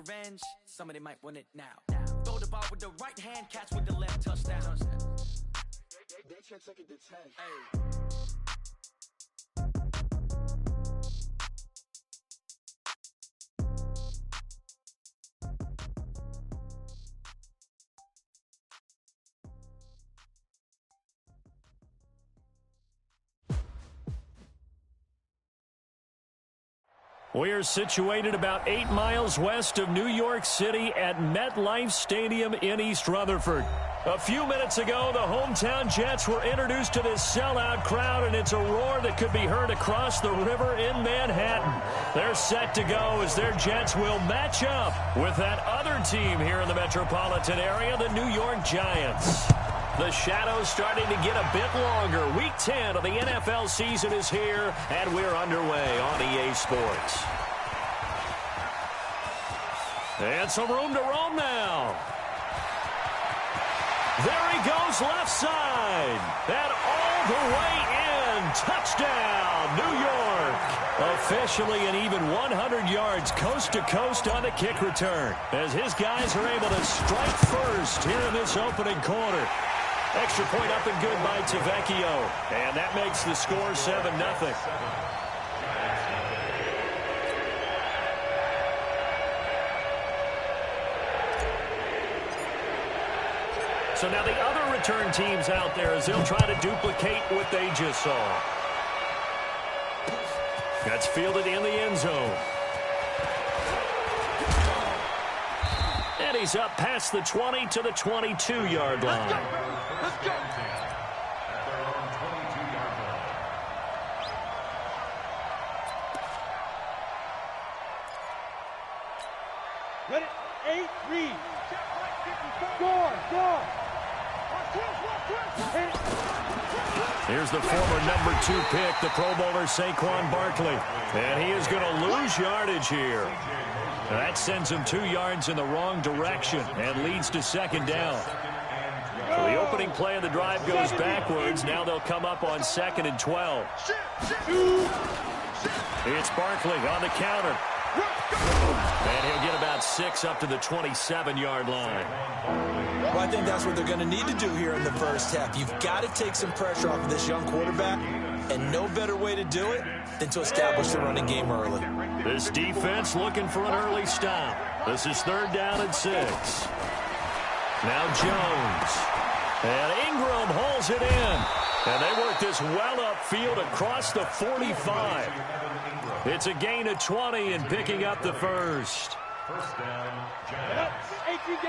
revenge, somebody might win it now. Throw the ball with the right hand, catch with the left, touchdown. They should take it to 10. Hey. We are situated about 8 miles west of New York City at MetLife Stadium in East Rutherford. A few minutes ago, the hometown Jets were introduced to this sellout crowd, and it's a roar that could be heard across the river in Manhattan. They're set to go as their Jets will match up with that other team here in the metropolitan area, the New York Giants. The shadow's starting to get a bit longer. Week 10 of the NFL season is here, and we're underway on EA Sports. And some room to roam now. There he goes left side. And all the way in. Touchdown, New York. Officially an even 100 yards coast to coast on the kick return, as his guys are able to strike first here in this opening quarter. Extra point up and good by Tavecchio. And that makes the score 7-0. So now the other return teams out there as they'll try to duplicate what they just saw. That's fielded in the end zone. And he's up past the 20 to the 22-yard line. Let's go. Ready? 8, read. Score. Here's the former number 2 pick, the Pro Bowler Saquon Barkley. And he is going to lose yardage here. That sends him 2 yards in the wrong direction and leads to second down. So the opening play of the drive goes backwards. Now they'll come up on 2nd and 12. It's Barkley on the counter. And he'll get about 6 up to the 27-yard line. Well, I think that's what they're going to need to do here in the first half. You've got to take some pressure off of this young quarterback, and no better way to do it than to establish the running game early. This defense looking for an early stop. This is 3rd down and 6. Now Jones. And Ingram holds it in. And they work this well upfield across the 45. It's a gain of 20 and picking up the first.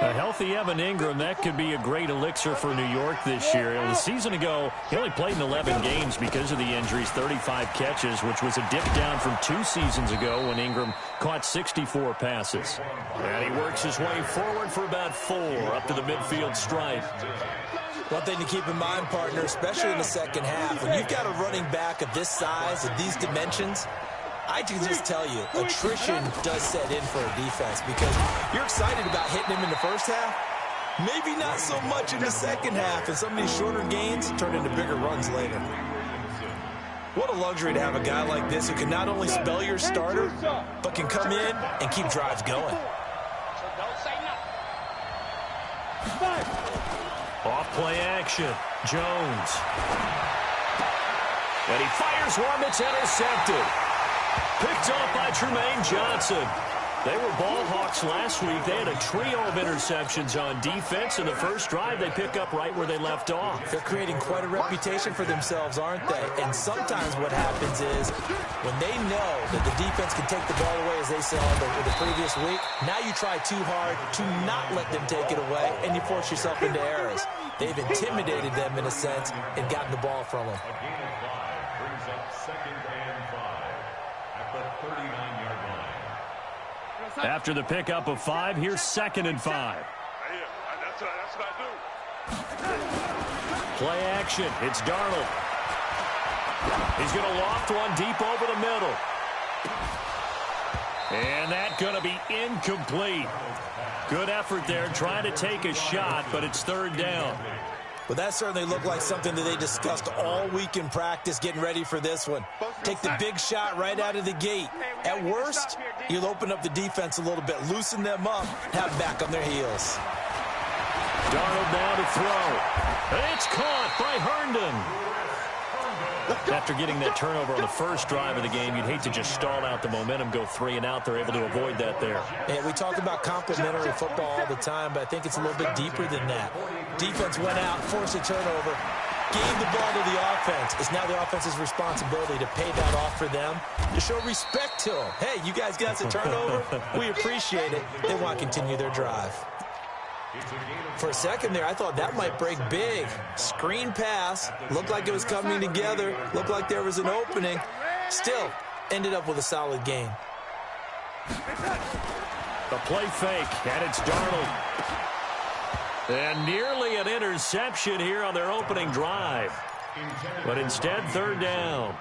A healthy Evan Ingram, that could be a great elixir for New York this year. A season ago, he only played in 11 games because of the injuries, 35 catches, which was a dip down from 2 seasons ago when Ingram caught 64 passes. And he works his way forward for about 4 up to the midfield stripe. One thing to keep in mind, partner, especially in the second half, when you've got a running back of this size, of these dimensions, I can just tell you, attrition does set in for a defense because you're excited about hitting him in the first half. Maybe not so much in the second half, and some of these shorter gains turn into bigger runs later. What a luxury to have a guy like this who can not only spell your starter, but can come in and keep drives going. Off play action, Jones. And he fires one that's intercepted. Picked off by Tremaine Johnson. They were ball hawks last week. They had a trio of interceptions on defense. In the first drive, they pick up right where they left off. They're creating quite a reputation for themselves, aren't they? And sometimes what happens is when they know that the defense can take the ball away, as they saw the previous week, now you try too hard to not let them take it away, and you force yourself into errors. They've intimidated them, in a sense, and gotten the ball from them. Brings up 2nd and 5 at the 39-yard line. After the pickup of 5, here's 2nd and 5. That's what I do. Play action. It's Darnold. He's going to loft one deep over the middle. And that's going to be incomplete. Good effort there trying to take a shot, but it's 3rd down. Well, that certainly looked like something that they discussed all week in practice getting ready for this one. Take the big shot right out of the gate. At worst, you'll open up the defense a little bit, loosen them up, have them back on their heels. Darnold now to throw. It's caught by Herndon. After getting that turnover on the first drive of the game, you'd hate to just stall out the momentum, go 3 and out. They're able to avoid that there. Yeah, we talk about complementary football all the time, but I think it's a little bit deeper than that. Defense went out, forced a turnover, gave the ball to the offense. It's now the offense's responsibility to pay that off for them, to show respect to them. Hey, you guys got us a turnover? We appreciate it. They want to continue their drive. For a second there, I thought that might break big. Screen pass. Looked like it was coming together. Looked like there was an opening. Still, ended up with a solid game. The play fake, and it's Darnold. And nearly an interception here on their opening drive. But instead, third down.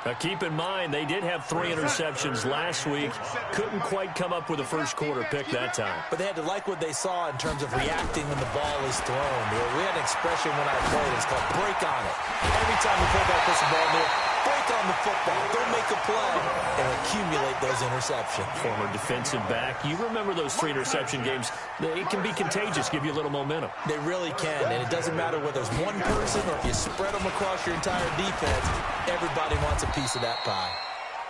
Now, keep in mind, they did have 3 interceptions last week. Couldn't quite come up with a first-quarter pick that time. But they had to like what they saw in terms of reacting when the ball is thrown. We had an expression when I played. It's called break on it. Every time the quarterback puts the ball near, break on the football. Don't make a play and accumulate those interceptions. Former defensive back. You remember those 3 interception games. It can be contagious, give you a little momentum. They really can, and it doesn't matter whether it's one person or if you spread them across your entire defense. Everybody wants a piece of that pie.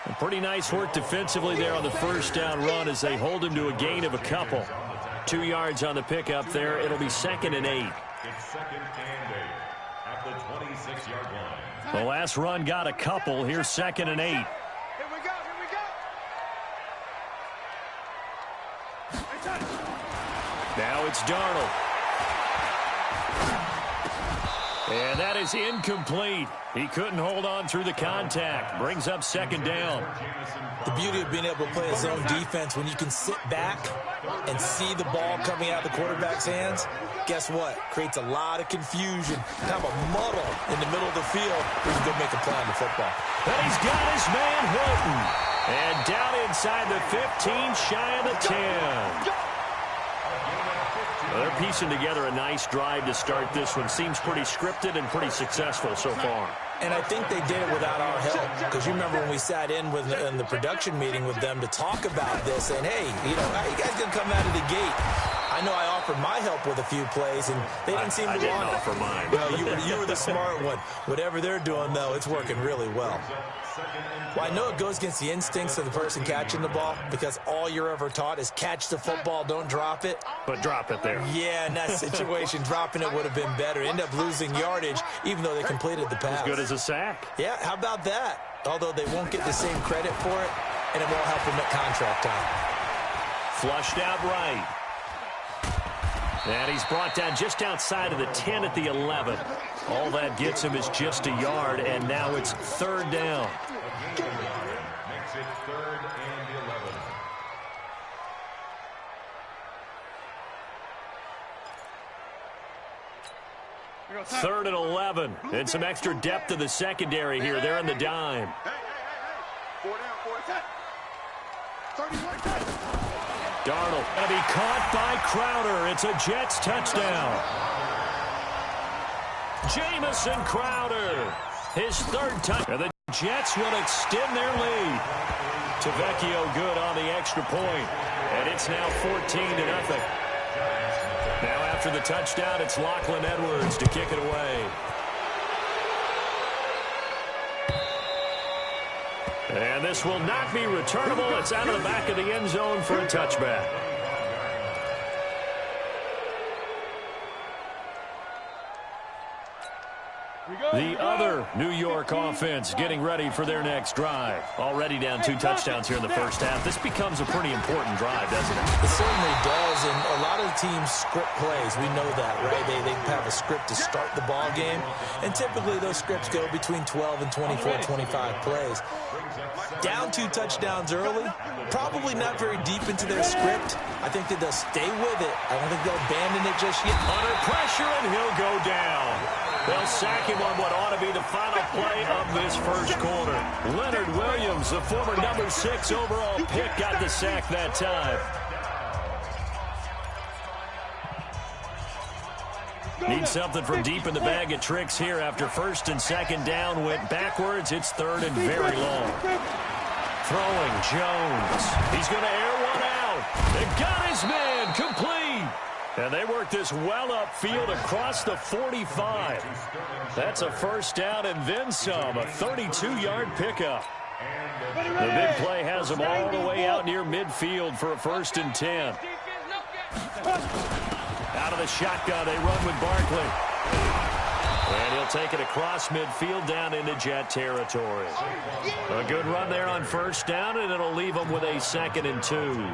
And pretty nice work defensively there on the first down run as they hold him to a gain of a couple. 2 yards on the pickup there. It'll be 2nd and 8. It's 2nd and 8 at the 26-yard line. The last run got a couple. Here's 2nd and 8. Here we go. Now it's Darnold. And that is incomplete. He couldn't hold on through the contact. Brings up 2nd down. The beauty of being able to play a zone defense when you can sit back and see the ball coming out of the quarterback's hands, guess what? Creates a lot of confusion, kind of a muddle in the middle of the field where you can go make a play on the football. And he's got his man Hilton. And down inside the 15, shy of the 10. Well, they're piecing together a nice drive to start this one. Seems pretty scripted and pretty successful so far. And I think they did it without our help. Because you remember when we sat in the production meeting with them to talk about this, and hey, how you guys going to come out of the gate? I know I offered my help with a few plays, and they didn't seem to want it. I didn't offer mine. Well, you were the smart one. Whatever they're doing, though, it's working really well. Well, I know it goes against the instincts of the person catching the ball because all you're ever taught is catch the football, don't drop it. But drop it there. Yeah, in that situation, dropping it would have been better. End up losing yardage, even though they completed the pass. As good as a sack. Yeah, how about that? Although they won't get the same credit for it, and it won't help them at contract time. Flushed out right. And he's brought down just outside of the 10 at the 11. All that gets him is just a yard, and now it's 3rd down. Makes it 3rd and 11. 3rd and 11. And some extra depth to the secondary here. They're in the dime. Hey. 4 down, 10. Darnold going to be caught by Crowder. It's a Jets touchdown. Jamison Crowder, his 3rd touchdown. The Jets will extend their lead. Tavecchio good on the extra point. And it's now 14-0. Now after the touchdown, it's Lachlan Edwards to kick it away. And this will not be returnable. It's out of the back of the end zone for a touchback. The other New York offense getting ready for their next drive. Already down 2 touchdowns here in the first half. This becomes a pretty important drive, doesn't it? It certainly does, and a lot of teams script plays. We know that, right? They have a script to start the ball game, and typically those scripts go between 12 and 24, 25 plays. Down 2 touchdowns early, probably not very deep into their script. I think that they'll stay with it. I don't think they'll abandon it just yet. Under pressure, and he'll go down. They'll sack him on what ought to be the final play of this first quarter. Leonard Williams, the former number 6 overall pick, got the sack that time. Need something from deep in the bag of tricks here after first and second down went backwards. It's third and very long. Throwing Jones. He's going to air one out. They got his man complete. And they work this well upfield across the 45. That's a first down and then some. A 32-yard pickup. The big play has them all the way out near midfield for a first and 10. Out of the shotgun, they run with Barkley. And he'll take it across midfield down into Jet territory. A good run there on first down, and it'll leave them with a 2nd and 2.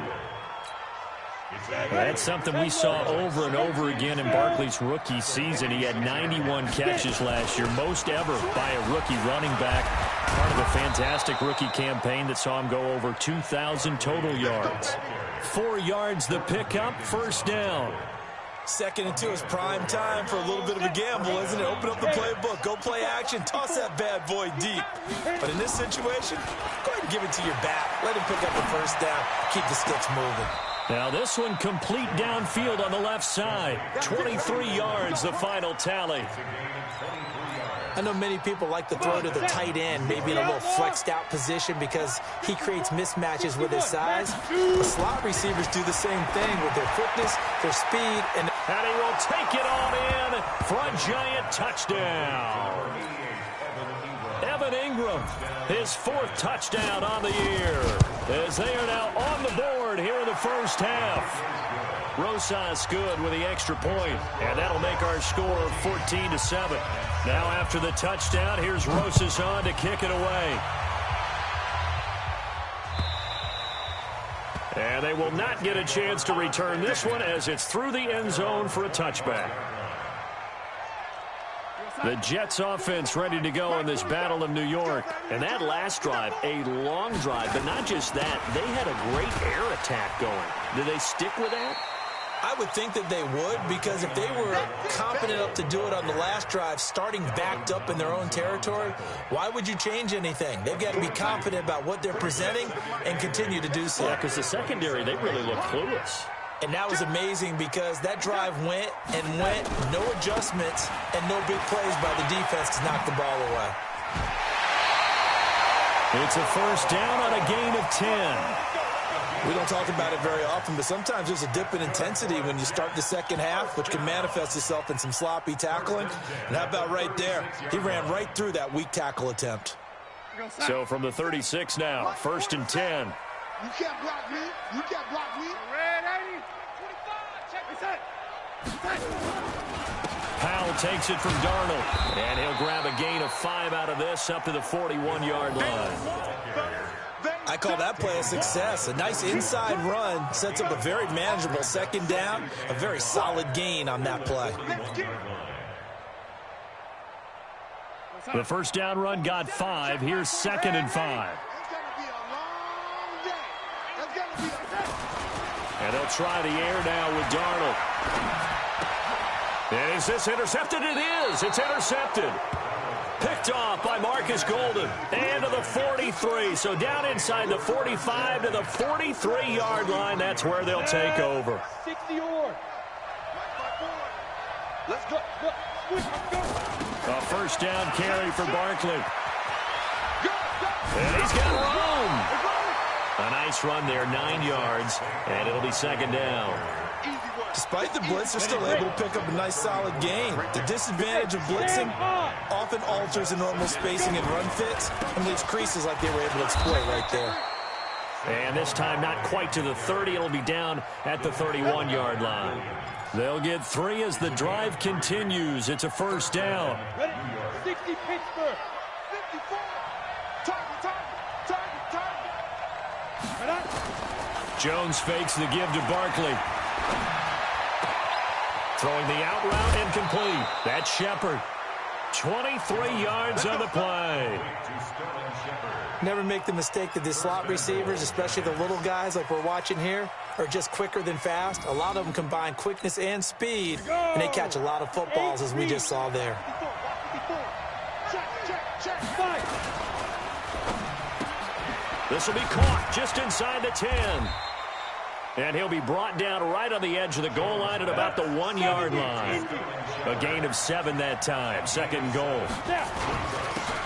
That's something we saw over and over again in Barkley's rookie season. He had 91 catches last year, most ever by a rookie running back. Part of a fantastic rookie campaign that saw him go over 2,000 total yards. 4 yards the pickup, first down. 2nd and 2 is prime time for a little bit of a gamble, isn't it? Open up the playbook, go play action, toss that bad boy deep. But in this situation, go ahead and give it to your back. Let him pick up the first down, keep the sticks moving. Now this one complete downfield on the left side. 23 yards, the final tally. I know many people like to throw to the tight end, maybe in a little flexed out position because he creates mismatches with his size. The slot receivers do the same thing with their quickness, their speed, and he will take it on in for a giant touchdown. Evan Ingram, his 4th touchdown on the year, as they are now on the board here in the first half. Rosas good with the extra point, and that'll make our score 14-7. Now after the touchdown, here's Rosas on to kick it away. And they will not get a chance to return this one as it's through the end zone for a touchback. The Jets offense ready to go in this Battle of New York. And that last drive, a long drive, but not just that. They had a great air attack going. Did they stick with that? I would think that they would, because if they were confident enough to do it on the last drive, starting backed up in their own territory, why would you change anything? They've got to be confident about what they're presenting and continue to do so. Yeah, because the secondary, they really look clueless. And that was amazing because that drive went and went, no adjustments, and no big plays by the defense to knock the ball away. It's a first down on a gain of 10. We don't talk about it very often, but sometimes there's a dip in intensity when you start the second half, which can manifest itself in some sloppy tackling. And how about right there? He ran right through that weak tackle attempt. So from the 36 now, first and 10. You can't block me. You can't block me. Red 80. 25. Check this out. Powell takes it from Darnold, and he'll grab a gain of 5 out of this up to the 41-yard line. I call that play a success. A nice inside run sets up a very manageable second down, a very solid gain on that play. The first down run got 5. Here's 2nd and 5. And they'll try the air now with Darnold. And is this intercepted? It is. It's intercepted. Picked off by Marcus Golden. And to the 43. So down inside the 45 to the 43-yard line. That's where they'll take over. 60 or. Let's go. A first down carry for Barkley. And he's got room. A nice run there, 9 yards. And it'll be second down. Despite the blitz, they're still able to pick up a nice solid gain. The disadvantage of blitzing often alters the normal spacing and run fits and leaves creases like they were able to exploit right there. And this time not quite to the 30. It'll be down at the 31-yard line. They'll get 3 as the drive continues. It's a first down. Ready? 60 Pittsburgh. 54. Target. Jones fakes the give to Barkley. Throwing the out route incomplete. That's Shepard. 23 yards on the play. Never make the mistake that the slot receivers, especially the little guys like we're watching here, are just quicker than fast. A lot of them combine quickness and speed, and they catch a lot of footballs, as we just saw there. This will be caught just inside the 10. And he'll be brought down right on the edge of the goal line at about the 1-yard line. A gain of 7 that time. Second goal.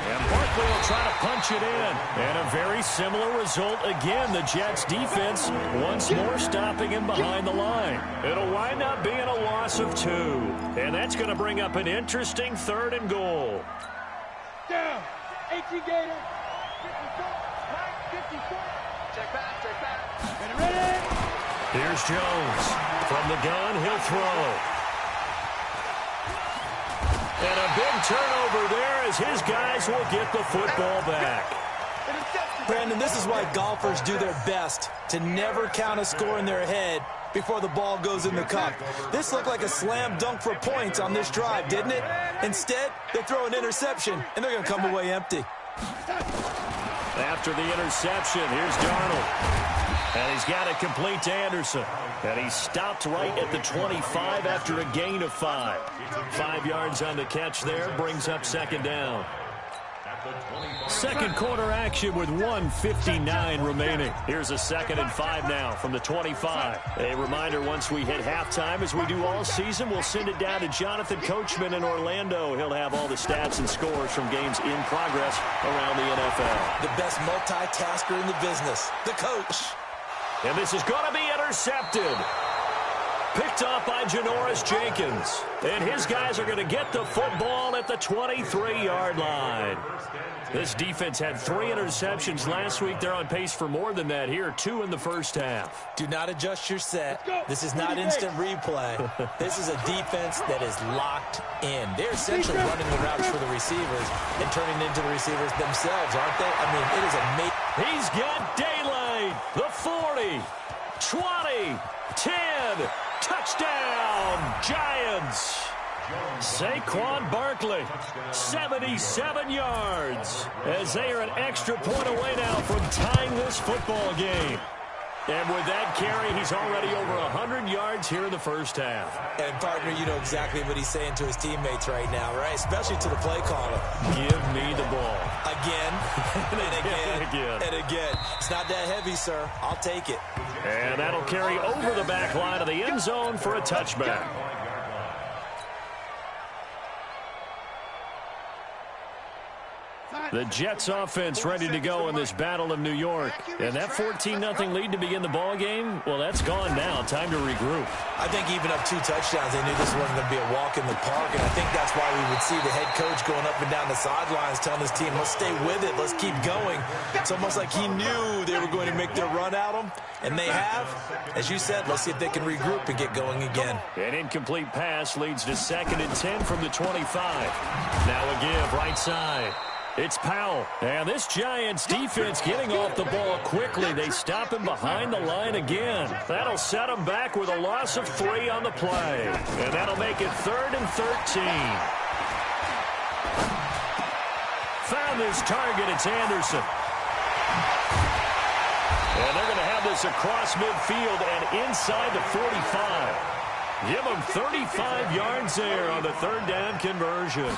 And Barkley will try to punch it in. And a very similar result again. The Jets defense once more stopping him behind the line. It'll wind up being a loss of 2. And that's going to bring up an interesting 3rd and goal. Down. 18 Gator. 54. Check back. Ready, ready. Here's Jones. From the gun, he'll throw. And a big turnover there as his guys will get the football back. Brandon, this is why golfers do their best to never count a score in their head before the ball goes in the cup. This looked like a slam dunk for points on this drive, didn't it? Instead, they throw an interception, and they're going to come away empty. After the interception, here's Darnold. And he's got it complete to Anderson. And he stopped right at the 25 after a gain of 5. 5 yards on the catch there, brings up 2nd down. Second quarter action with 1:59 remaining. Here's a 2nd and 5 now from the 25. A reminder, once we hit halftime, as we do all season, we'll send it down to Jonathan Coachman in Orlando. He'll have all the stats and scores from games in progress around the NFL. The best multitasker in the business, the coach. And this is going to be intercepted. Picked off by Janoris Jenkins. And his guys are going to get the football at the 23-yard line. This defense had 3 interceptions last week. They're on pace for more than that here, 2 in the first half. Do not adjust your set. This is not instant replay. This is a defense that is locked in. They're essentially running the routes for the receivers and turning into the receivers themselves, aren't they? I mean, it is amazing. He's got daylight. The 40, 20, 10. Touchdown, Giants. Saquon Barkley, 77 yards, as they are an extra point away now from tying this football game. And with that carry, he's already over 100 yards here in the first half. And, partner, you know exactly what he's saying to his teammates right now, right? Especially to the play caller. Give me the ball. Again, and again, and again. It's not that heavy, sir. I'll take it. And that'll carry over the back line of the end zone for a touchback. The Jets offense ready to go in this Battle of New York. And that 14-0 lead to begin the ball game, well, that's gone now. Time to regroup. I think even up 2 touchdowns, they knew this wasn't going to be a walk in the park. And I think that's why we would see the head coach going up and down the sidelines telling his team, let's stay with it, let's keep going. It's almost like he knew they were going to make their run at him. And they have. As you said, let's see if they can regroup and get going again. An incomplete pass leads to 2nd and 10 from the 25. Now a give right side. It's Powell. And this Giants defense getting off the ball quickly. They stop him behind the line again. That'll set him back with a loss of 3 on the play. And that'll make it 3rd and 13. Found his target. It's Anderson. And they're going to have this across midfield and inside the 45. Give them 35 yards there on the 3rd down conversion.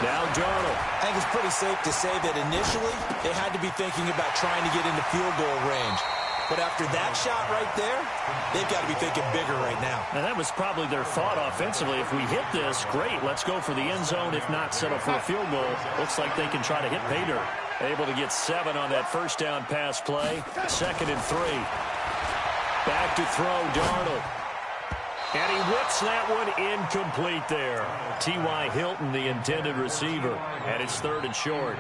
Now Darnold. I think it's pretty safe to say that initially they had to be thinking about trying to get into field goal range. But after that shot right there, they've got to be thinking bigger right now. And that was probably their thought offensively. If we hit this, great, let's go for the end zone. If not, settle for a field goal. Looks like they can try to hit pay dirt. Able to get 7 on that first down pass play. 2nd and 3. Back to throw, Darnold. And he whips that one incomplete there. T.Y. Hilton, the intended receiver. And it's 3rd and short.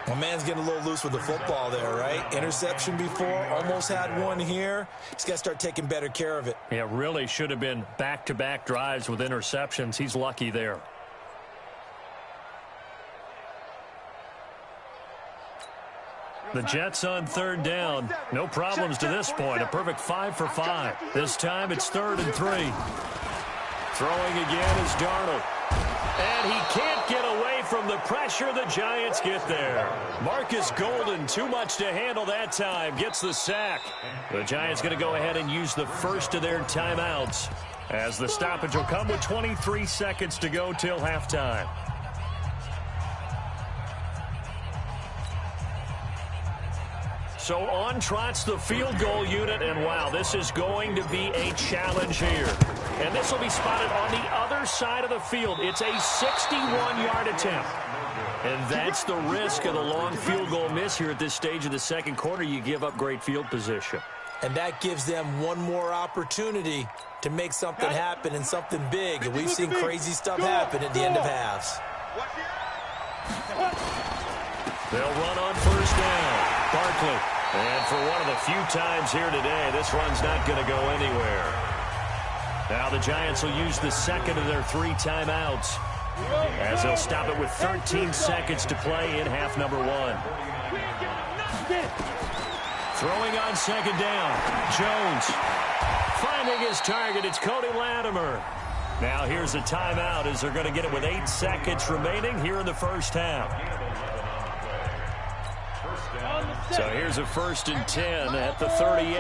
Well, man's getting a little loose with the football there, right? Interception before, almost had one here. He's got to start taking better care of it. Yeah, really should have been back-to-back drives with interceptions. He's lucky there. The Jets on 3rd down. No problems to this point. A perfect 5 for 5. This time it's 3rd and 3. Throwing again is Darnold. And he can't get away from the pressure. The Giants get there. Marcus Golden, too much to handle that time. Gets the sack. The Giants going to go ahead and use the first of their timeouts, as the stoppage will come with 23 seconds to go till halftime. So on trots the field goal unit, and wow, this is going to be a challenge here. And this will be spotted on the other side of the field. It's a 61-yard attempt. And that's the risk of the long field goal miss here at this stage of the second quarter. You give up great field position. And that gives them one more opportunity to make something happen and something big. And we've seen crazy stuff happen at the end of halves. They'll run on first down. Barkley. And for one of the few times here today, this run's not going to go anywhere. Now the Giants will use the second of their 3 timeouts, as they'll stop it with 13 seconds to play in half number 1. Throwing on second down. Jones. Finding his target. It's Cody Latimer. Now here's a timeout as they're going to get it with 8 seconds remaining here in the first half. So here's a 1st and 10 at the 38.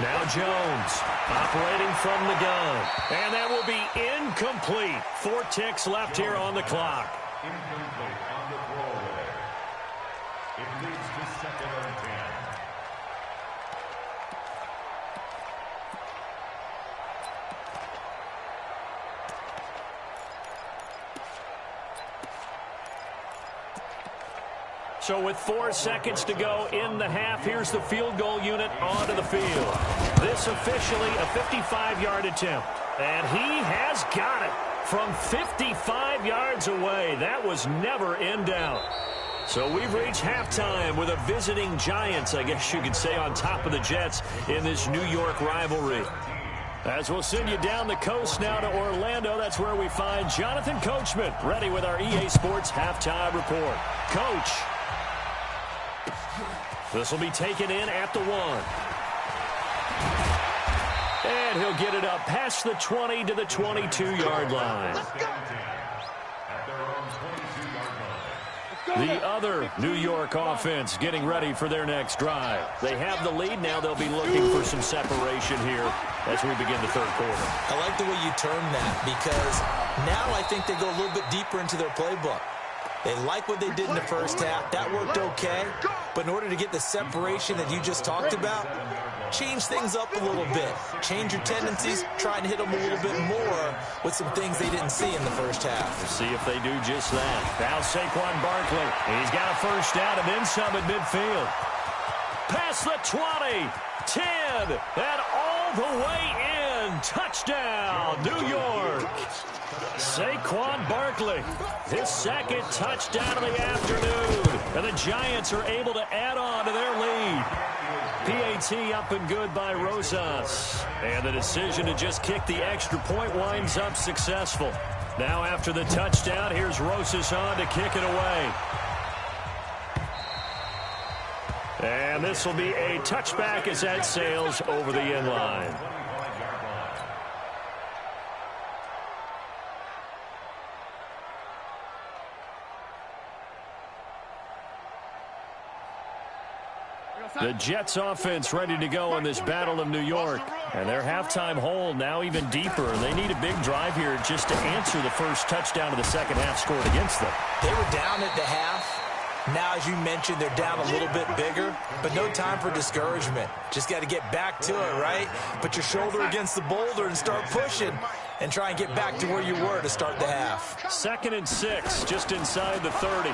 Now Jones operating from the gun. And that will be incomplete. 4 ticks left here on the clock. Incomplete on the throwaway. It leads to 2nd and 10. So with 4 seconds to go in the half, here's the field goal unit onto the field. This officially a 55-yard attempt. And he has got it from 55 yards away. That was never in doubt. So we've reached halftime with a visiting Giants, I guess you could say, on top of the Jets in this New York rivalry. As we'll send you down the coast now to Orlando, that's where we find Jonathan Coachman ready with our EA Sports halftime report. Coach. This will be taken in at the 1. And he'll get it up past the 20 to the 22-yard line. The other New York offense getting ready for their next drive. They have the lead. Now they'll be looking for some separation here as we begin the third quarter. I like the way you term that, because now I think they go a little bit deeper into their playbook. They like what they did in the first half. That worked okay. But in order to get the separation that you just talked about, change things up a little bit. Change your tendencies, try and hit them a little bit more with some things they didn't see in the first half. We'll see if they do just that. Now Saquon Barkley. He's got a first down and then some at midfield. Past the 20, 10, and all the way in. Touchdown, New York. Saquon Barkley, his 2nd touchdown of the afternoon. And the Giants are able to add on to their lead. PAT up and good by Rosas. And the decision to just kick the extra point winds up successful. Now after the touchdown, here's Rosas on to kick it away. And this will be a touchback as that sails over the end line. The Jets offense ready to go in this Battle of New York. And their halftime hole now even deeper. And they need a big drive here just to answer the first touchdown of the second half scored against them. They were down at the half. Now, as you mentioned, they're down a little bit bigger, but no time for discouragement. Just got to get back to it, right? Put your shoulder against the boulder and start pushing and try and get back to where you were to start the half. 2nd and 6, just inside the 30.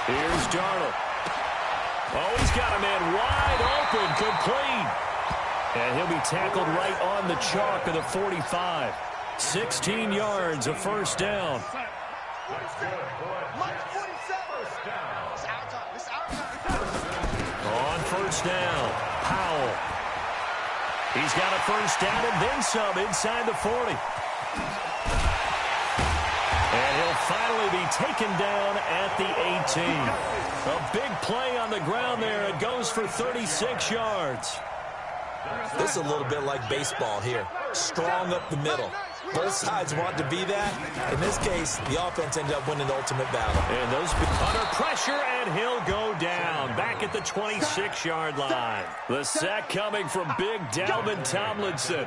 Here's Darnold. Oh, he's got a man wide open, complete. And he'll be tackled right on the chalk of the 45. 16 yards, a first down. On first down, Powell. He's got a first down and then some inside the 40. And he'll finally be taken down at the 18. A big play on the ground there. It goes for 36 yards. This is a little bit like baseball here. Strong up the middle. Both sides want to be that. In this case, the offense ended up winning the ultimate battle. And those under pressure, and he'll go down. Back at at the 26-yard line. The sack coming from big Dalvin Tomlinson.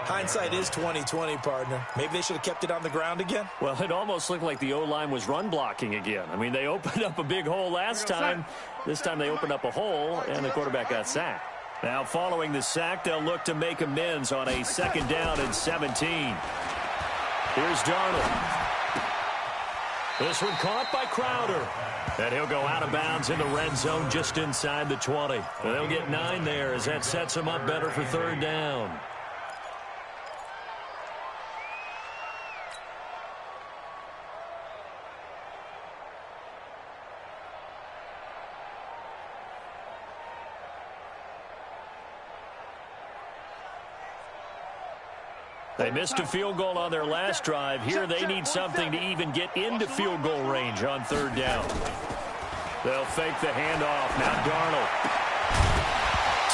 Hindsight is 20/20, partner. Maybe they should have kept it on the ground again. Well, it almost looked like the O-line was run blocking again. I mean, they opened up a big hole last time. This time they opened up a hole, and the quarterback got sacked. Now, following the sack, they'll look to make amends on a 2nd down and 17. Here's Darnold. This one caught by Crowder. And he'll go out of bounds in the red zone just inside the 20. They'll get 9 there as that sets them up better for 3rd down. They missed a field goal on their last drive. Here they need something to even get into field goal range on 3rd down. They'll fake the handoff. Now Darnold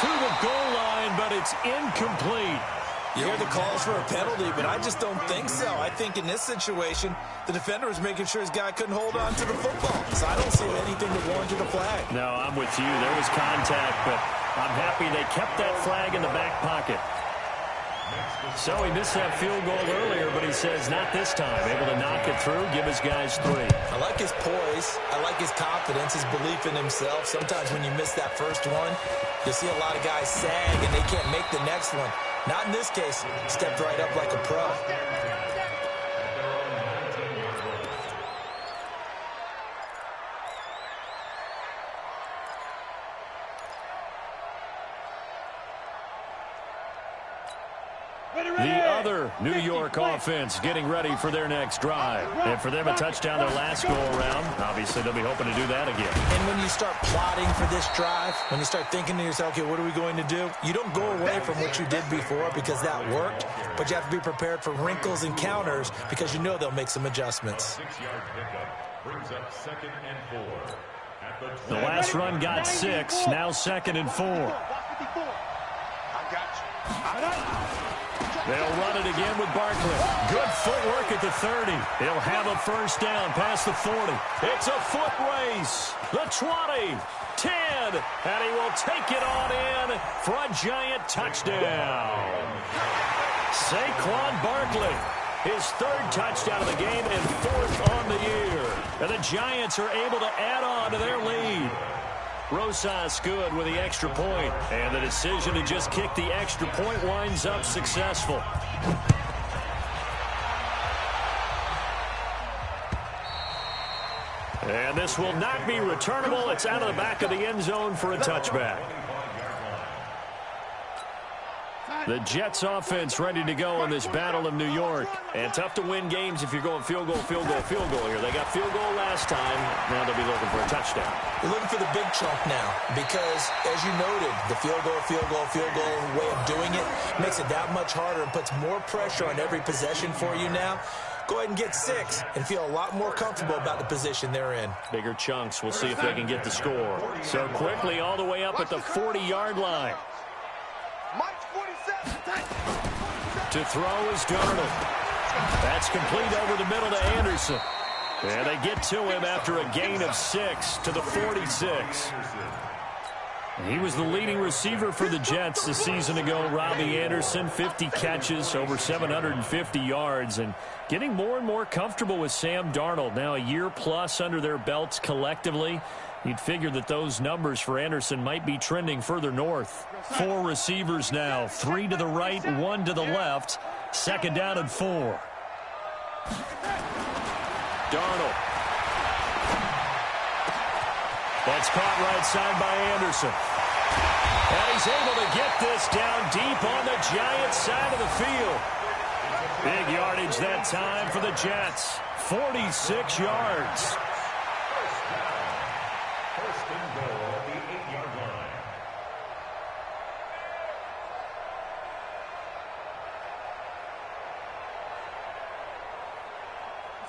to the goal line, but it's incomplete. You hear the calls for a penalty, but I just don't think so. I think in this situation, the defender was making sure his guy couldn't hold on to the football. So I don't see anything that warranted a flag. No, I'm with you. There was contact, but I'm happy they kept that flag in the back pocket. So he missed that field goal earlier, but he says not this time. Able to knock it through, give his guys 3. I like his poise. I like his confidence, his belief in himself. Sometimes when you miss that first one, you'll see a lot of guys sag and they can't make the next one. Not in this case. Stepped right up like a pro. The other New York offense getting ready for their next drive. And for them, a touchdown their last go-around. Obviously, they'll be hoping to do that again. And when you start plotting for this drive, when you start thinking to yourself, okay, what are we going to do? You don't go away from what you did before because that worked, but you have to be prepared for wrinkles and counters because you know they'll make some adjustments. 6-yard pickup brings up 2nd and 4. At The last run got 6, now 2nd and 4. I got you. They'll run it again with Barkley. Good footwork at the 30. He'll have a 1st down past the 40. It's a foot race. The 20, 10, and he will take it on in for a giant touchdown. Saquon Barkley, his 3rd touchdown of the game and 4th on the year. And the Giants are able to add on to their lead. Rosas good with the extra point, and the decision to just kick the extra point winds up successful. And this will not be returnable. It's out of the back of the end zone for a touchback. The Jets offense ready to go in this Battle of New York. And tough to win games if you're going field goal, field goal, field goal here. They got field goal last time. Now they'll be looking for a touchdown. You're looking for the big chunk now because, as you noted, the field goal way of doing it makes it that much harder and puts more pressure on every possession for you now. Go ahead and get 6 and feel a lot more comfortable about the position they're in. Bigger chunks. We'll see if they can get the score. So quickly all the way up at the 40-yard line. To throw is Darnold. That's complete over the middle to Anderson. And they get to him after a gain of 6 to the 46. He was the leading receiver for the Jets a season ago. Robbie Anderson, 50 catches, over 750 yards, and getting more and more comfortable with Sam Darnold. Now a year plus under their belts collectively. You'd figure that those numbers for Anderson might be trending further north. 4 receivers now, 3 to the right, 1 to the left. 2nd down and 4. Darnold. That's caught right side by Anderson. And he's able to get this down deep on the Giants side of the field. Big yardage that time for the Jets. 46 yards. First and goal at the 8-yard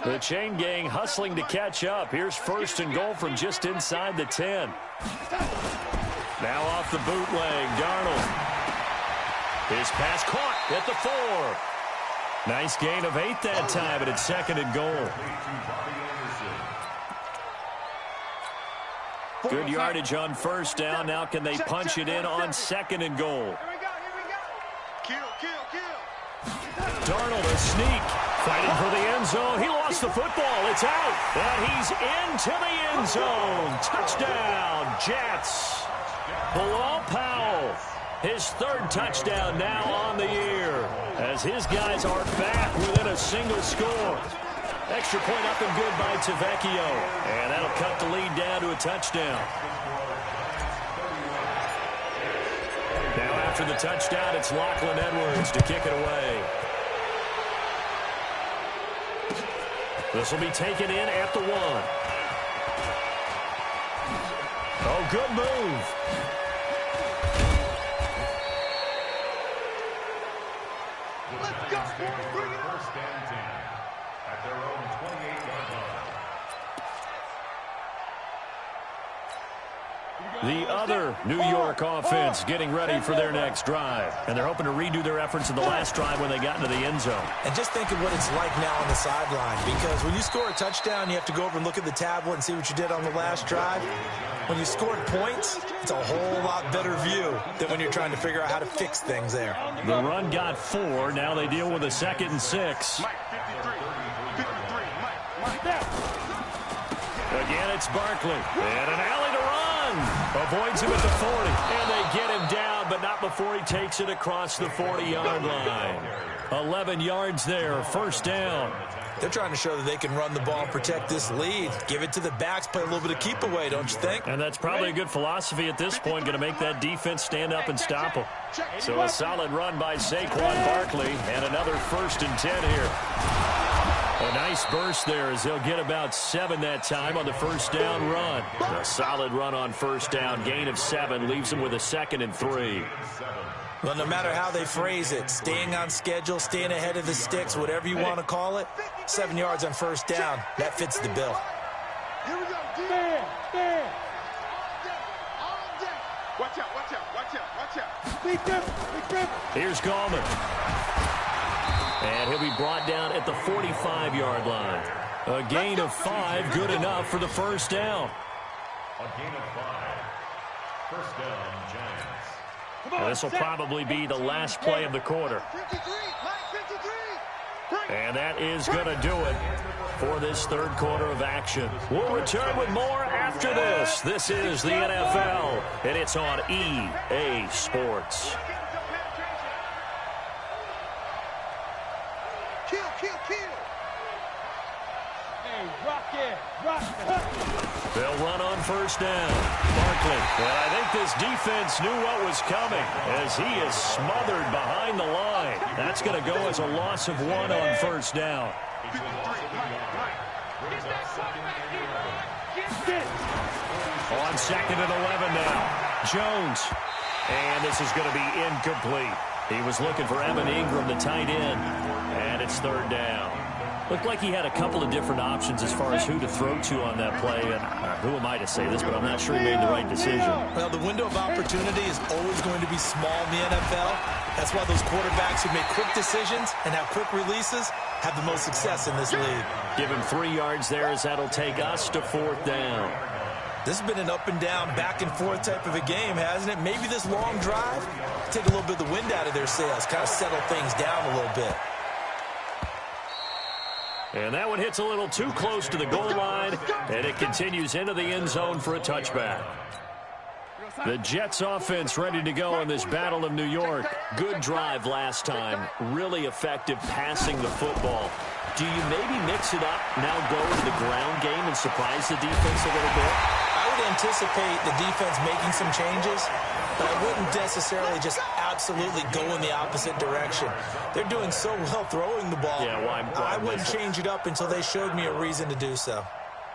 line. The chain gang hustling to catch up. Here's 1st and goal from just inside the 10. Now off the bootleg, Darnold. His pass caught at the 4. Nice gain of 8 that time, but it's 2nd and goal. Good yardage on first down. Now can they punch it in on second and goal? Kill. Darnold a sneak. Fighting for the end zone. He lost the football. It's out. And he's into the end zone. Touchdown, Jets. Bilal Powell. His third touchdown now on the year. As his guys are back within a single score. Extra point up and good by Tavecchio. And that'll cut the lead down to a touchdown. Now after the touchdown, it's Lachlan Edwards to kick it away. This will be taken in at the 1. Oh, good move. Let's go. Bring it on. First and 10 at their own 28-yard line. The other New York offense getting ready for their next drive. And they're hoping to redo their efforts in the last drive when they got into the end zone. And just think of what it's like now on the sideline, because when you score a touchdown, you have to go over and look at the tablet and see what you did on the last drive. When you scored points, it's a whole lot better view than when you're trying to figure out how to fix things there. The run got 4. Now they deal with a 2nd and 6. Mike, 53. Mike. Again, it's Barkley. And an alley to run. Avoids him at the 40. And they get him down, but not before he takes it across the 40-yard line. 11 yards there, first down. They're trying to show that they can run the ball and protect this lead. Give it to the backs, play a little bit of keep away, don't you think? And that's probably a good philosophy at this point, going to make that defense stand up and stop them. So a solid run by Saquon Barkley, and another 1st and 10 here. A nice burst there as they'll get about 7 that time on the first down run. A solid run on first down. Gain of 7 leaves them with a 2nd and 3. Well, no matter how they phrase it, staying on schedule, staying ahead of the sticks, whatever you want to call it, 7 yards on first down, that fits the bill. Here we go. Stand. All day. Watch out. Big dribble. Here's Gallman. And he'll be brought down at the 45-yard line. A gain of 5, good enough for the first down. A gain of 5. First down, Giants. And this will probably be the last play of the quarter. 53. And that is going to do it for this third quarter of action. We'll return with more after this. This is the NFL, and it's on EA Sports. Kill. Hey, rock it. They'll run on first down. Barkley. And I think this defense knew what was coming as he is smothered behind the line. That's going to go as a loss of 1 on first down. On 2nd and 11 now. Jones. And this is going to be incomplete. He was looking for Evan Ingram, the tight end. And it's 3rd down. Looked like he had a couple of different options as far as who to throw to on that play. And who am I to say this, but I'm not sure he made the right decision. Well, the window of opportunity is always going to be small in the NFL. That's why those quarterbacks who make quick decisions and have quick releases have the most success in this league. Give him 3 yards there as that'll take us to 4th down. This has been an up and down, back and forth type of a game, hasn't it? Maybe this long drive, take a little bit of the wind out of their sails, kind of settle things down a little bit. And that one hits a little too close to the goal line, and it continues into the end zone for a touchback. The Jets offense ready to go in this Battle of New York. Good drive last time. Really effective passing the football. Do you maybe mix it up, now go to the ground game and surprise the defense a little bit? I would anticipate the defense making some changes, but I wouldn't necessarily just absolutely go in the opposite direction. They're doing so well throwing the ball. Yeah, why I wouldn't change it up until they showed me a reason to do so.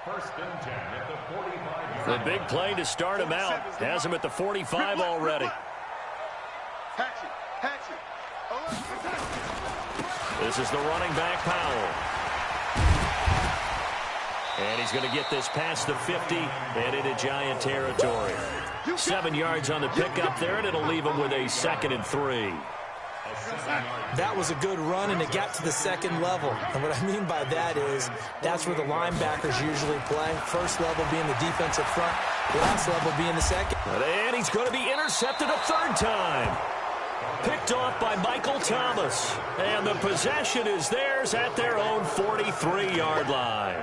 First and 10 at the 45. The big play to start him out. Has him at the 45 already. Hatchet. This is the running back, Powell. And he's going to get this past the 50 and into Giant territory. 7 yards on the pickup there, and it'll leave him with a 2nd and 3. That was a good run, and it got to the second level. And what I mean by that is that's where the linebackers usually play. First level being the defensive front. Last level being the second. And he's going to be intercepted a third time. Picked off by Michael Thomas. And the possession is theirs at their own 43-yard line.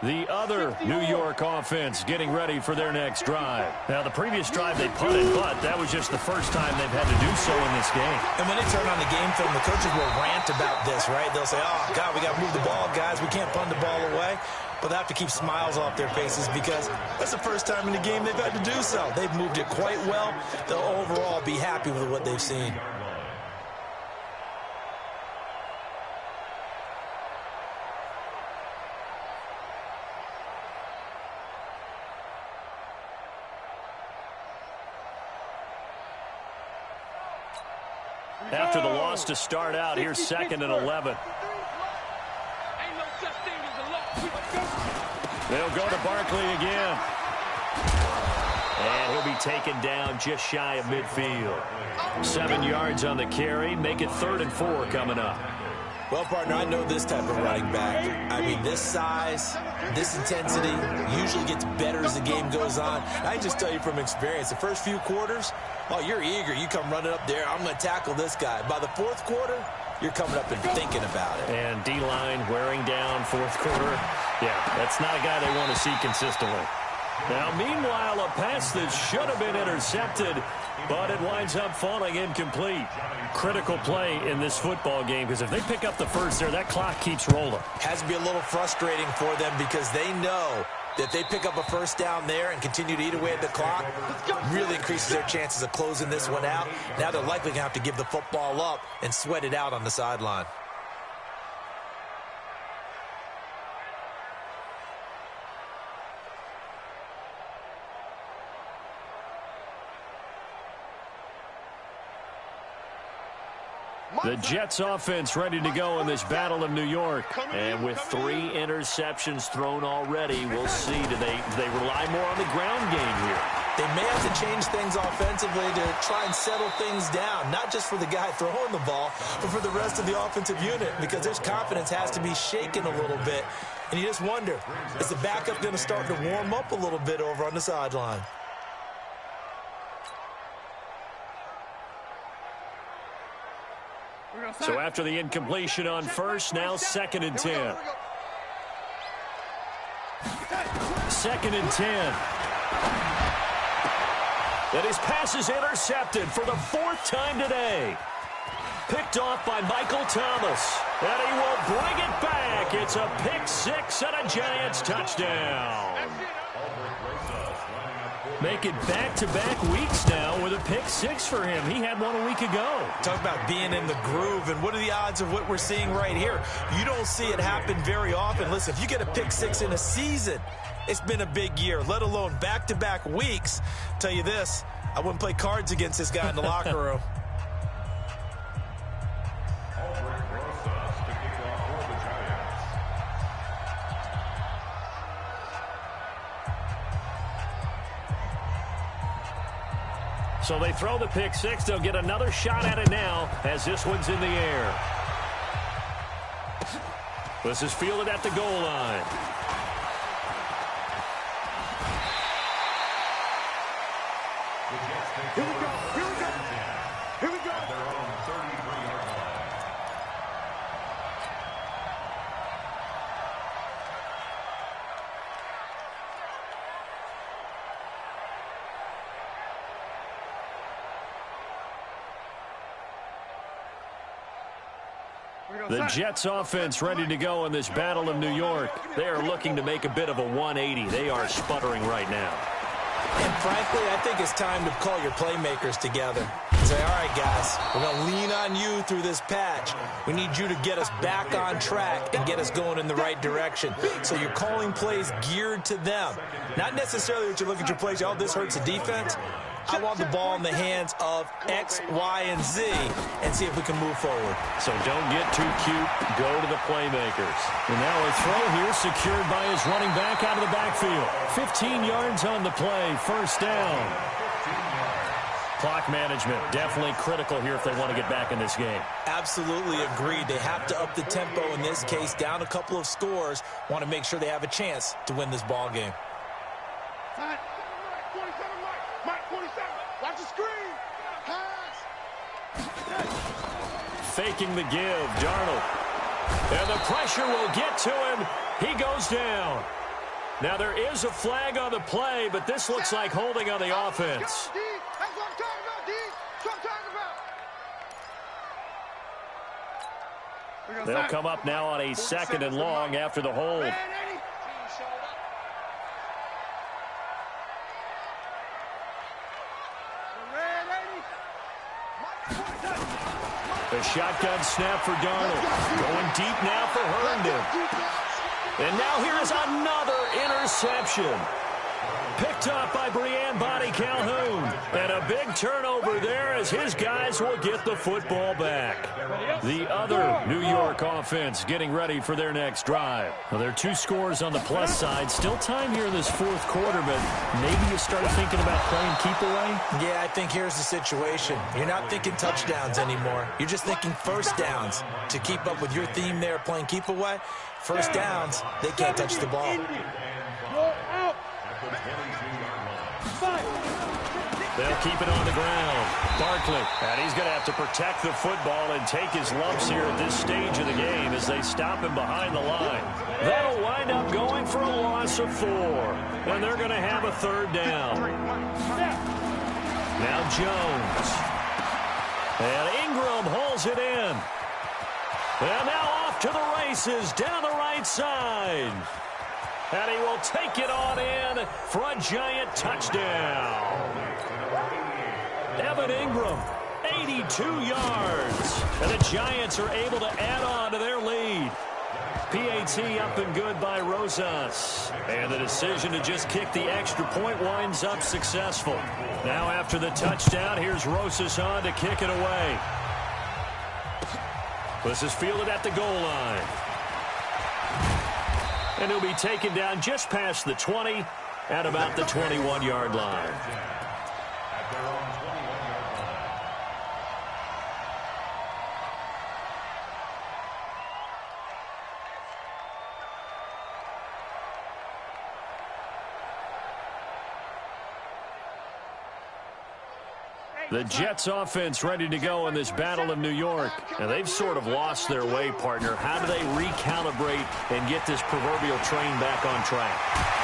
The other New York offense getting ready for their next drive. Now, the previous drive they punted, but that was just the first time they've had to do so in this game. And when they turn on the game film, the coaches will rant about this, right? They'll say, oh, God, we got to move the ball, guys. We can't punt the ball away. But they have to keep smiles off their faces because that's the first time in the game they've had to do so. They've moved it quite well. They'll overall be happy with what they've seen. After the loss to start out, here's 2nd and 11. They'll go to Barkley again. And he'll be taken down just shy of midfield. 7 yards on the carry. Make it 3rd and 4 coming up. Well, partner, I know this type of running back. I mean, this size, this intensity usually gets better as the game goes on. I just tell you from experience, the first few quarters, oh, you're eager. You come running up there. I'm going to tackle this guy. By the 4th quarter, you're coming up and thinking about it. And D-line wearing down 4th quarter. Yeah, that's not a guy they want to see consistently. Now, meanwhile, a pass that should have been intercepted, but it winds up falling incomplete. Critical play in this football game because if they pick up the first there, that clock keeps rolling. Has to be a little frustrating for them because they know that they pick up a first down there and continue to eat away at the clock, really increases their chances of closing this one out. Now they're likely going to have to give the football up and sweat it out on the sideline. The Jets offense ready to go in this battle of New York. And with 3 interceptions thrown already, we'll see. Do they rely more on the ground game here? They may have to change things offensively to try and settle things down, not just for the guy throwing the ball, but for the rest of the offensive unit, because their confidence has to be shaken a little bit. And you just wonder, is the backup going to start to warm up a little bit over on the sideline? So after the incompletion on first, now 2nd and 10. 2nd and 10. And his pass is intercepted for the 4th time today. Picked off by Michael Thomas. And he will bring it back. It's a pick 6 and a Giants touchdown. Make it back-to-back weeks now with a pick 6 for him. He had one a week ago. Talk about being in the groove, and what are the odds of what we're seeing right here? You don't see it happen very often. Listen, if you get a pick 6 in a season, it's been a big year, let alone back-to-back weeks. Tell you this, I wouldn't play cards against this guy in the locker room. So they throw the pick 6. They'll get another shot at it now as this one's in the air. This is fielded at the goal line. Here we go. Here we go. Here we go. The Jets offense ready to go in this battle of New York. They are looking to make a bit of a 180. They are sputtering right now. And frankly, I think it's time to call your playmakers together. Say, all right, guys, we're going to lean on you through this patch. We need you to get us back on track and get us going in the right direction. So you're calling plays geared to them. Not necessarily that you look at your plays, oh, this hurts the defense. I want the ball in the hands of X, Y, and Z and see if we can move forward. So don't get too cute. Go to the playmakers. And now a throw here secured by his running back out of the backfield. 15 yards on the play. First down. Clock management, definitely critical here if they want to get back in this game. Absolutely agreed. They have to up the tempo in this case, down a couple of scores. Want to make sure they have a chance to win this ball game. Mike 47, Mike 47. Watch the screen. Pass. Faking the give, Darnold. And the pressure will get to him. He goes down. Now there is a flag on the play, but this looks like holding on the offense. That's what I'm talking about, D. That's what I'm talking about. They'll come up now on a 2nd and long after the hold. The shotgun snap for Darnold. Going deep now for Herndon. And now here is another interception. Picked up by Brian Body Calhoun. And a big turnover there as his guys will get the football back. The other New York offense getting ready for their next drive. Well, there are 2 scores on the plus side. Still time here in this 4th quarter, but maybe you start thinking about playing keep away? Yeah, I think here's the situation. You're not thinking touchdowns anymore. You're just thinking first downs. To keep up with your theme there, playing keep away, first downs, they can't touch the ball. They'll keep it on the ground. Barkley, and he's going to have to protect the football and take his lumps here at this stage of the game as they stop him behind the line. That'll wind up going for a loss of 4. And they're going to have a 3rd down. Now Jones. And Ingram holds it in. And now off to the races down the right side. And he will take it on in for a giant touchdown. Evan Ingram, 82 yards. And the Giants are able to add on to their lead. PAT up and good by Rosas. And the decision to just kick the extra point winds up successful. Now after the touchdown, here's Rosas on to kick it away. This is fielded at the goal line. And he'll be taken down just past the 20 at about the 21-yard line. The Jets offense ready to go in this battle of New York. And they've sort of lost their way, partner. How do they recalibrate and get this proverbial train back on track?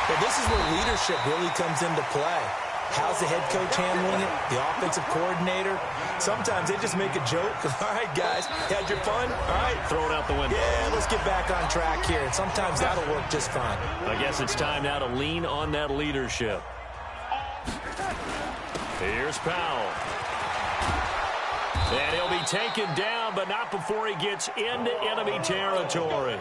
Well, this is where leadership really comes into play. How's the head coach handling it? The offensive coordinator? Sometimes they just make a joke. All right, guys, had your fun? All right. Throw it out the window. Yeah, let's get back on track here. And sometimes that'll work just fine. I guess it's time now to lean on that leadership. Here's Powell. And he'll be taken down, but not before he gets into enemy territory.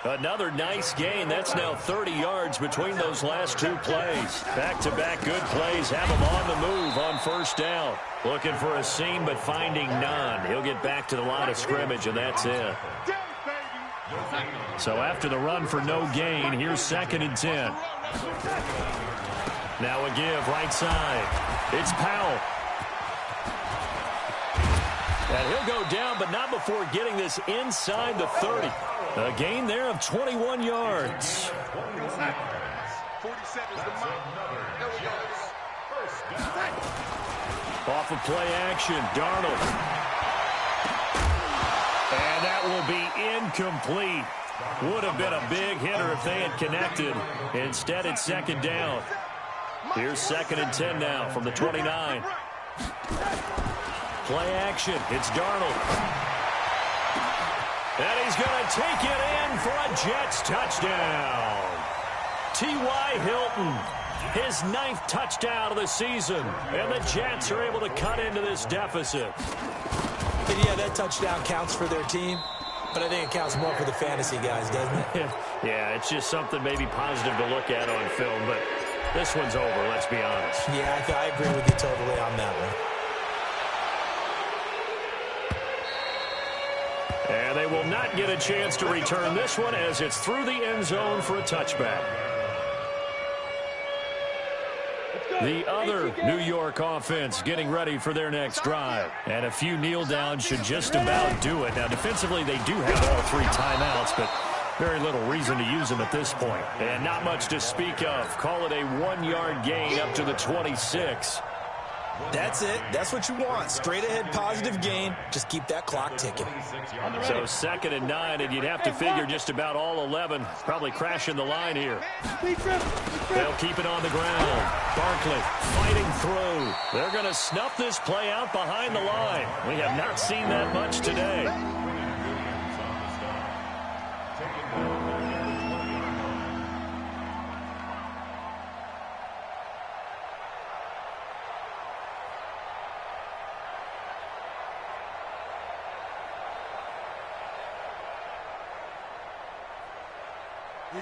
Another nice gain. That's now 30 yards between those last 2 plays. Back-to-back good plays have him on the move on 1st down. Looking for a seam, but finding none. He'll get back to the line of scrimmage, and that's it. So after the run for no gain, here's 2nd and 10. Now a give right side. It's Powell. And he'll go down, but not before getting this inside the 30. A gain there of 21 yards. 47 is the mark. There we go. Off of play action, Darnold. And that will be incomplete. Would have been a big hitter if they had connected. Instead, it's 2nd down. Here's 2nd and 10 now from the 29. Play action. It's Darnold. And he's going to take it in for a Jets touchdown. T.Y. Hilton, his 9th touchdown of the season. And the Jets are able to cut into this deficit. And yeah, that touchdown counts for their team. But I think it counts more for the fantasy guys, doesn't it? Yeah, it's just something maybe positive to look at on film. But this one's over, let's be honest. Yeah, I agree with you totally on that one. And they will not get a chance to return this one as it's through the end zone for a touchback. Let's go. The other New York offense getting ready for their next drive. And a few kneel downs should just about do it. Now, defensively, they do have all 3 timeouts, but very little reason to use them at this point. And not much to speak of. Call it a 1-yard gain up to the 26. That's it. That's what you want. Straight ahead positive gain. Just keep that clock ticking. So 2nd and 9, and you'd have to figure just about all 11 probably crashing the line here. They'll keep it on the ground. Barkley fighting through. They're going to snuff this play out behind the line. We have not seen that much today.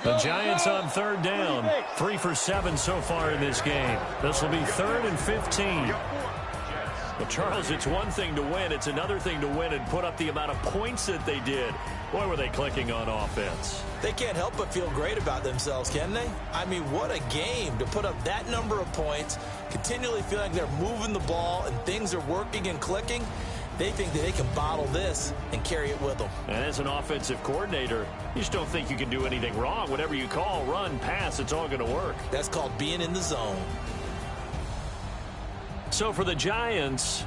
The Giants on 3rd down. 3 for 7 so far in this game. This will be 3rd and 15. Well, Charles, it's one thing to win. It's another thing to win and put up the amount of points that they did. Boy, were they clicking on offense. They can't help but feel great about themselves, can they? I mean, what a game to put up that number of points, continually feel like they're moving the ball and things are working and clicking. They think that they can bottle this and carry it with them. And as an offensive coordinator, you just don't think you can do anything wrong. Whatever you call, run, pass, it's all going to work. That's called being in the zone. So for the Giants...